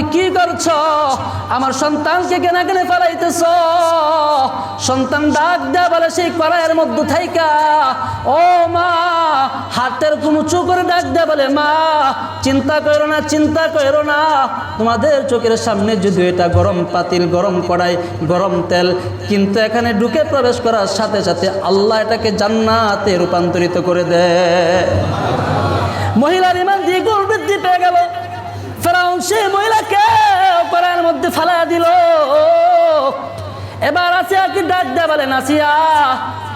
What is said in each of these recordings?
তুমি কি করছো? আমার সন্তানকে কেনা কেনে ফেলাইতেছ? সন্তান ডাক দেয়া বলে সেই কড়াইয়ের মধ্যে থাইকা, ও মা, হাতের কুমুচু করে ডাক দেয়া বলে, মা চিন্তা করো না, চিন্তা করো না, তোমাদের চোখের সামনে যদি এটা গরম পাতিল, গরম কড়াই, গরম তেল, কিন্তু এখানে ঢুকে প্রবেশ করার সাথে সাথে আল্লাহ এটাকে জান্নাতে রূপান্তরিত করে দেয়। মহিলার ইমান দিয়ে গুণ বৃদ্ধি পেয়ে গেল। ফেরাউন সেই মহিলাকে কড়াইয়ের মধ্যে ফালা দিল। এবার আসিয়াকে ডাক দেয়া বলেন, আসিয়া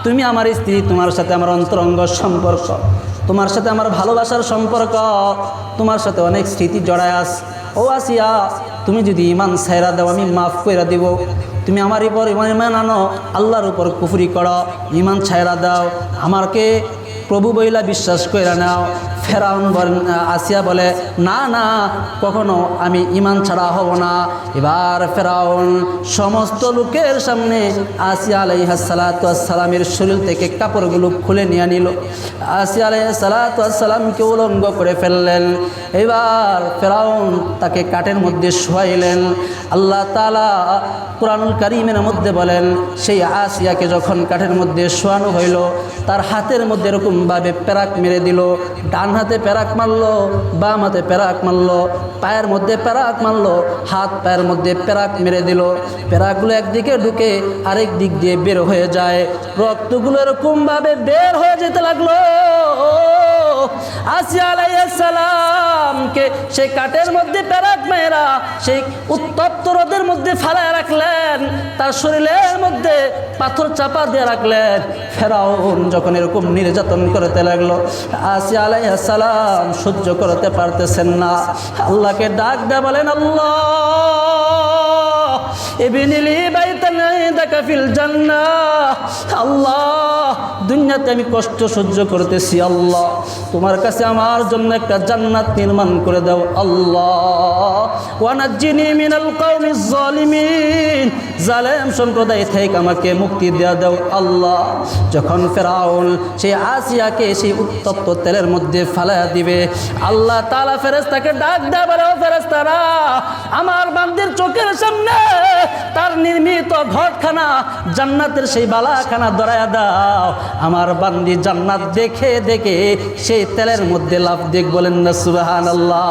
তুমি আমার স্ত্রী, তোমার সাথে আমার অন্তরঙ্গ সম্পর্ক, তোমার সাথে আমার ভালোবাসার সম্পর্ক, তোমার সাথে অনেক স্মৃতি জড়ায় আছে। ও আসিয়া, তুমি যদি ইমান ছাইরা দাও আমি মাফ করে দিব। তুমি আমার উপর ইমান আনো, আল্লাহর উপর কুফরি করো, ইমান ছাইরা দাও, আমাকে প্রভু বইলা বিশ্বাস করে নাও। ফেরাউন আসিয়া বলে, না না, কখনো আমি ইমান ছাড়া হব না। এবার ফেরাউন সমস্ত লোকের সামনে আসিয়া আলাইহিস সালাতু ওয়াস সালামের শরীর থেকে কাপড়গুলো খুলে নিয়ে নিল। আসিয়া আলাইহিস সালাতু ওয়াস সালামকে উলঙ্গ করে ফেললেন। এবার ফেরাউন তাকে কাঠের মধ্যে শোয়াইলেন। আল্লাহ তাআলা কুরআনুল কারীমের মধ্যে বলেন, সেই আসিয়াকে যখন কাঠের মধ্যে শোয়ানো হইল, তার হাতের মধ্যে এরকমভাবে প্যারাক মেরে দিল। ডান হাতে প্যারাক মারলো, বাম হাতে প্যারাক মারলো, পায়ের মধ্যে প্যারাক মারলো, হাত পায়ের মধ্যে প্যারাক মেরে দিল। প্যারাকগুলো একদিকে ঢুকে আরেক দিক দিয়ে বের হয়ে যায়, রক্তগুলো এরকমভাবে বের হয়ে যেতে লাগলো। আসিয়া আলাইহিস সালামকে সেই কাঠের মধ্যে প্যারাক মেরা সেই উত্তপ্ত রোদের মধ্যে ফালায় রাখলেন, তার শরীরের মধ্যে পাথর চাপা দিয়ে রাখলেন। ফেরাউন যখন এরকম নির্যাতন করতে লাগলো, আসিয়া আলাইহিস সালাম সহ্য করতে পারতেছেন না, আল্লাহকে ডাক দেয়া বলেন, আল্লাহ ইবনিলি বাইতান ইনদাকা ফিল জান্নাহ। আল্লাহ, দুনিয়াতে আমি কষ্ট সহ্য করতেছি, আল্লাহ তোমার কাছে আমার জন্য একটা জান্নাত নির্মাণ করে দাও। আল্লাহ ওয়ানাজ্জিনি মিনাল কওমিজ জালিমিন, জালেম সম্প্রদায় থেকে আমাকে মুক্তি দেয়া দাও আল্লাহ। যখন ফেরাউন সেই আসিয়াকে সেই উত্তপ্ত তেলের মধ্যে ফালাইয়া দিবে, আল্লাহ তাআলা ফেরেশতাকে ডাক দেয়া বলে, ও ফেরেশতারা, আমার বান্দির চোখের সামনে তার নির্মিত ঘরখানা, জান্নাতের সেই বালাখানা ধরায়া দাও। আমার বান্দি জান্নাত দেখে দেখে সেই তেলের মধ্যে লাফ দেখ, বলেন না সুবহানাল্লাহ।